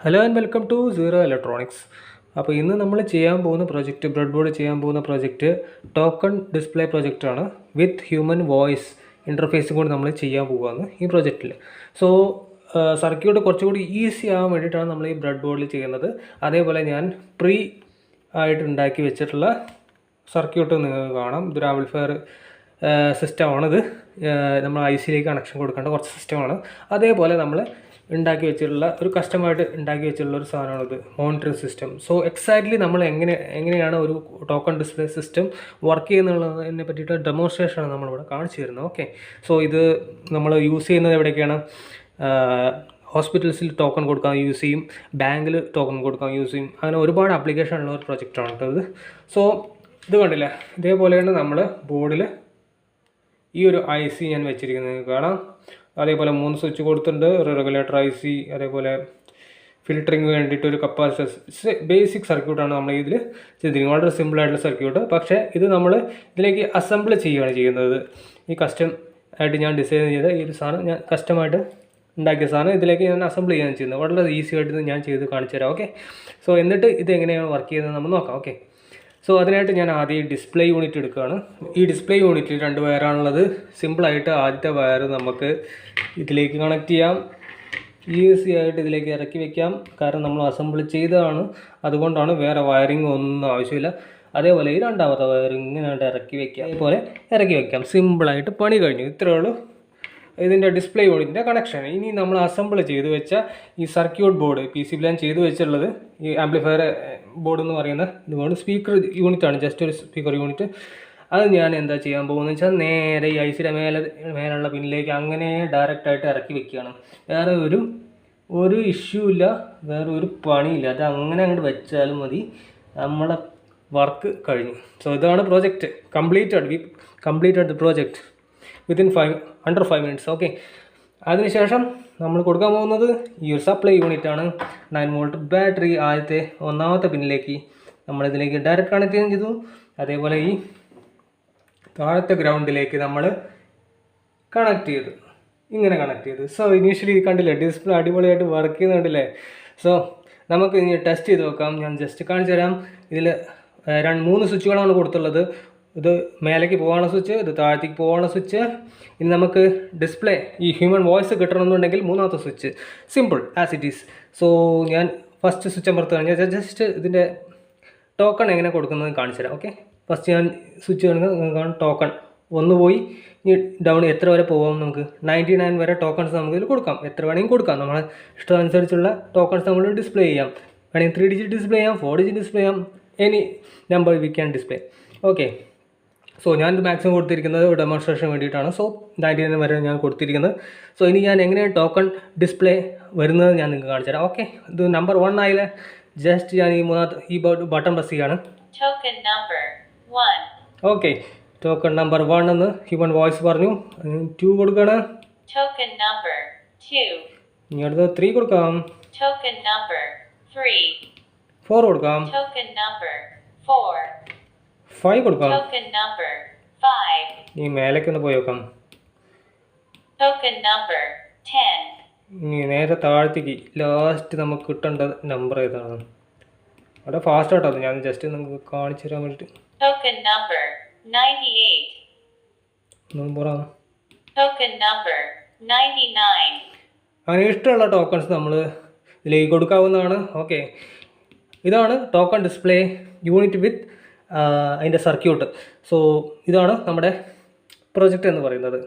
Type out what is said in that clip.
Hello and welcome to zero electronics. അപ്പോൾ ഇന്ന് നമ്മൾ ചെയ്യാൻ പോകുന്ന പ്രോജക്റ്റ്, ബ്രെഡ് ബോർഡ് ചെയ്യാൻ പോകുന്ന പ്രോജക്റ്റ് ടോക്കൺ ഡിസ്പ്ലേ പ്രൊജക്റ്റാണ്. വിത്ത് ഹ്യൂമൻ വോയിസ് ഇൻ്റർഫേസും കൂടി നമ്മൾ ചെയ്യാൻ പോകുകയാണ് ഈ പ്രോജക്റ്റിൽ. സോ സർക്യൂട്ട് കുറച്ചുകൂടി ഈസി ആകാൻ വേണ്ടിയിട്ടാണ് നമ്മൾ ഈ ബ്രെഡ് ബോർഡിൽ ചെയ്യുന്നത്. അതേപോലെ ഞാൻ പ്രീ ആയിട്ട് ഉണ്ടാക്കി വെച്ചിട്ടുള്ള സർക്യൂട്ട് നിങ്ങൾക്ക് കാണാം. ഇതൊരു ആംപ്ലിഫയർ സിസ്റ്റമാണിത്. നമ്മൾ ഐ സിയിലേക്ക് കണക്ഷൻ കൊടുക്കേണ്ട കുറച്ച് സിസ്റ്റമാണ്. അതേപോലെ നമ്മൾ ഉണ്ടാക്കി വെച്ചിട്ടുള്ള ഒരു കസ്റ്റമായിട്ട് ഉണ്ടാക്കി വെച്ചിട്ടുള്ള ഒരു സാധനമാണിത്, മോണിറ്ററിംഗ് സിസ്റ്റം. സോ എക്സാക്ട്ലി നമ്മൾ എങ്ങനെയാണ് ഒരു ടോക്കൺ ഡിസ്പ്ലേ സിസ്റ്റം വർക്ക് ചെയ്യുന്നതിനെ പറ്റിയിട്ട് ഡെമോൺസ്ട്രേഷനാണ് നമ്മളിവിടെ കാണിച്ചു തരുന്നത്. ഓക്കെ, സോ ഇത് നമ്മൾ യൂസ് ചെയ്യുന്നത് എവിടെയൊക്കെയാണ്? ഹോസ്പിറ്റൽസിൽ ടോക്കൺ കൊടുക്കാൻ യൂസ് ചെയ്യും, ബാങ്കിൽ ടോക്കൺ കൊടുക്കാൻ യൂസ് ചെയ്യും. അങ്ങനെ ഒരുപാട് ആപ്ലിക്കേഷൻ ഉള്ള ഒരു പ്രൊജക്റ്റാണ് കേട്ടത്. സോ ഇത് കണ്ടില്ലേ, ഇതേപോലെയാണ് നമ്മൾ ബോർഡിൽ ഈ ഒരു ഐ സി ഞാൻ വെച്ചിരിക്കുന്നത് കാണാം. അതേപോലെ 3 സ്വിച്ച് കൊടുത്തിട്ടുണ്ട്, ഒരു റെഗുലേറ്റർ ഐ സി, അതേപോലെ ഫിൽറ്ററിങ് വേണ്ടിയിട്ട് ഒരു കപ്പാസിറ്റർ. ബേസിക് സർക്യൂട്ടാണ് നമ്മൾ ഇതിൽ ചെയ്തിരിക്കുന്നത്. വളരെ സിമ്പിളായിട്ടുള്ള സർക്യൂട്ട്. പക്ഷേ ഇത് നമ്മൾ ഇതിലേക്ക് അസംബിൾ ചെയ്യുകയാണ് ചെയ്യുന്നത്. ഈ കസ്റ്റം ആയിട്ട് ഞാൻ ഡിസൈൻ ചെയ്ത ഈ ഒരു സാധനം, ഞാൻ കസ്റ്റമായിട്ട് ഉണ്ടാക്കിയ സാധനം ഇതിലേക്ക് ഞാൻ അസംബിൾ ചെയ്യാൻ ചെയ്യുന്നത്. വളരെ ഈസി ആയിട്ട് ഞാൻ ചെയ്ത് കാണിച്ചു തരാം. ഓക്കെ, സോ എന്നിട്ട് ഇത് എങ്ങനെയാണ് വർക്ക് ചെയ്യുന്നത് നമ്മൾ നോക്കാം. ഓക്കെ, സോ അതിനായിട്ട് ഞാൻ ആദ്യം ഡിസ്പ്ലേ യൂണിറ്റ് എടുക്കുകയാണ്. ഈ ഡിസ്പ്ലേ യൂണിറ്റിൽ 2 വയറാണുള്ളത്. സിമ്പിളായിട്ട് ആദ്യത്തെ വയർ നമുക്ക് ഇതിലേക്ക് കണക്ട് ചെയ്യാം, ഈസി ആയിട്ട് ഇതിലേക്ക് ഇറക്കി വെക്കാം. കാരണം നമ്മൾ അസംബിൾ ചെയ്തതാണ്, അതുകൊണ്ടാണ് വേറെ വയറിങ് ഒന്നും ആവശ്യമില്ല. അതേപോലെ ഈ 2ാമത്തെ വയർ ഇങ്ങനെ ഇറക്കി വെക്കാം, അതേപോലെ ഇറക്കി വെക്കാം. സിമ്പിളായിട്ട് പണി കഴിഞ്ഞു. ഇത്രയേ ഉള്ളൂ ഇതിൻ്റെ ഡിസ്പ്ലേ യൂണിറ്റിൻ്റെ കണക്ഷൻ. ഇനി നമ്മൾ അസംബിൾ ചെയ്ത് വെച്ച ഈ സർക്യൂട്ട് ബോർഡ്, പി സി ബിലാണ് ചെയ്ത് വെച്ചുള്ളത്, ഈ ആംപ്ലിഫയർ ബോർഡ് എന്ന് പറയുന്ന ഇതുകൊണ്ട് സ്പീക്കർ യൂണിറ്റാണ്, ജസ്റ്റ് ഒരു സ്പീക്കർ യൂണിറ്റ്. അത് ഞാൻ എന്താ ചെയ്യാൻ പോകുന്നത് വെച്ചാൽ നേരെ ഈ ഐ സിയുടെ മേലുള്ള പിന്നിലേക്ക് അങ്ങനെ ഡയറക്റ്റായിട്ട് ഇറക്കി വെക്കുകയാണ്. വേറെ ഒരു ഇഷ്യൂ ഇല്ല, വേറെ ഒരു പണിയില്ല. അത് അങ്ങനെ അങ്ങോട്ട് വെച്ചാലും മതി, നമ്മളെ വർക്ക് കഴിഞ്ഞു. സോ ഇതാണ് project. Completed the project within under 5 minutes. Okay, അതിനുശേഷം നമ്മൾ കൊടുക്കാൻ പോകുന്നത് ഈ ഒരു സപ്ലൈ യൂണിറ്റാണ്. 9 വോൾട്ട് ബാറ്ററി ആദ്യത്തെ 1ാമത്തെ പിന്നിലേക്ക് നമ്മളിതിലേക്ക് ഡയറക്റ്റ് കണക്ട് ചെയ്യുകയും ചെയ്തു. അതേപോലെ ഈ താഴത്തെ ഗ്രൗണ്ടിലേക്ക് നമ്മൾ കണക്ട് ചെയ്തു, ഇങ്ങനെ കണക്ട് ചെയ്തു. സോ ഇനീഷ്യലി കണ്ടില്ലേ, ഡിസ്പ്ലേ അടിപൊളിയായിട്ട് വർക്ക് ചെയ്യുന്നുണ്ടല്ലേ. സോ നമുക്ക് ഇനി ടെസ്റ്റ് ചെയ്ത് നോക്കാം. ഞാൻ ജസ്റ്റ് കാണിച്ചു തരാം. ഇതിൽ 3 സ്വിച്ചുകളാണ് കൊടുത്തുള്ളത്. ഇത് മേലേക്ക് പോകാനുള്ള സ്വിച്ച്, ഇത് താഴത്തേക്ക് പോകാനുള്ള സ്വിച്ച്. ഇനി നമുക്ക് ഡിസ്പ്ലേ ഈ ഹ്യൂമൻ വോയിസ് കിട്ടണമെന്നുണ്ടെങ്കിൽ 3ാമത്തെ switch. Simple as it is. So ഞാൻ ഫസ്റ്റ് സ്വിച്ച് അമർത്തുകയാണ്. ഞാൻ ജസ്റ്റ് ഇതിൻ്റെ ടോക്കൺ എങ്ങനെ കൊടുക്കുന്നത് കാണിച്ചു തരാം. ഓക്കെ, ഫസ്റ്റ് ഞാൻ സ്വിച്ച് കാണുന്നത് ടോക്കൺ 1 പോയി. ഇനി ഡൗൺ എത്ര വരെ പോകാം? നമുക്ക് 99 വരെ ടോക്കൺസ് നമുക്ക് ഇതിൽ കൊടുക്കാം. എത്ര വേണമെങ്കിൽ കൊടുക്കാം. നമ്മളെ ഇഷ്ടമനുസരിച്ചുള്ള ടോക്കൺസ് നമ്മൾ ഡിസ്പ്ലേ ചെയ്യാം. വേണമെങ്കിൽ 3 ഡിജിറ്റ് ഡിസ്പ്ലേ ചെയ്യാം, 4 ഡിജിറ്റ് ഡിസ്പ്ലേ ചെയ്യാം, any number we can display. Okay, so ഞാനിത് മാക്സിമം കൊടുത്തിരിക്കുന്നത് ഡെമോൺസ്ട്രേഷൻ വേണ്ടിയിട്ടാണ്. സോ 99 വരെ ഞാൻ കൊടുത്തിരിക്കുന്നത്. സോ ഇനി ഞാൻ എങ്ങനെയാണ് ടോക്കൺ ഡിസ്പ്ലേ വരുന്നത് ഞാൻ നിങ്ങൾക്ക് കാണിച്ചു തരാം. ഓക്കെ, ഇത് നമ്പർ 1 ആയില്ലേ. ജസ്റ്റ് ഞാൻ ഈ ബട്ടൺ പ്രസ് ചെയ്യാണ്. ഓക്കെ, ടോക്കൺ നമ്പർ 1 എന്ന് ഹ്യൂമൻ വോയിസ് പറഞ്ഞു. 2 കൊടുക്കുകയാണ്. ഇനി അടുത്ത 3 കൊടുക്കാം. 4 കൊടുക്കാം. 5 കൊടുക്കാം. ഈ മേലേക്ക് ഒന്ന് പോയി നോക്കാം. ഇനി നേരെ താഴത്തേക്ക് ലാസ്റ്റ് നമുക്ക് കിട്ടേണ്ട നമ്പർ ഏതാണ്? അവിടെ ഫാസ്റ്റ് ആട്ടോ, ഞാൻ ജസ്റ്റ് നിങ്ങൾക്ക് കാണിച്ചു തരാൻ വേണ്ടിയിട്ട്. അങ്ങനെ ഇഷ്ടമുള്ള ടോക്കൺസ് നമ്മൾ ഇതിലേക്ക് കൊടുക്കാവുന്നതാണ്. ഓക്കെ, ഇതാണ് ടോക്കൺ ഡിസ്പ്ലേ യൂണിറ്റ് വിത്ത് അതിൻ്റെ സർക്യൂട്ട്. സോ ഇതാണ് നമ്മുടെ പ്രൊജക്റ്റ് എന്ന് പറയുന്നത്.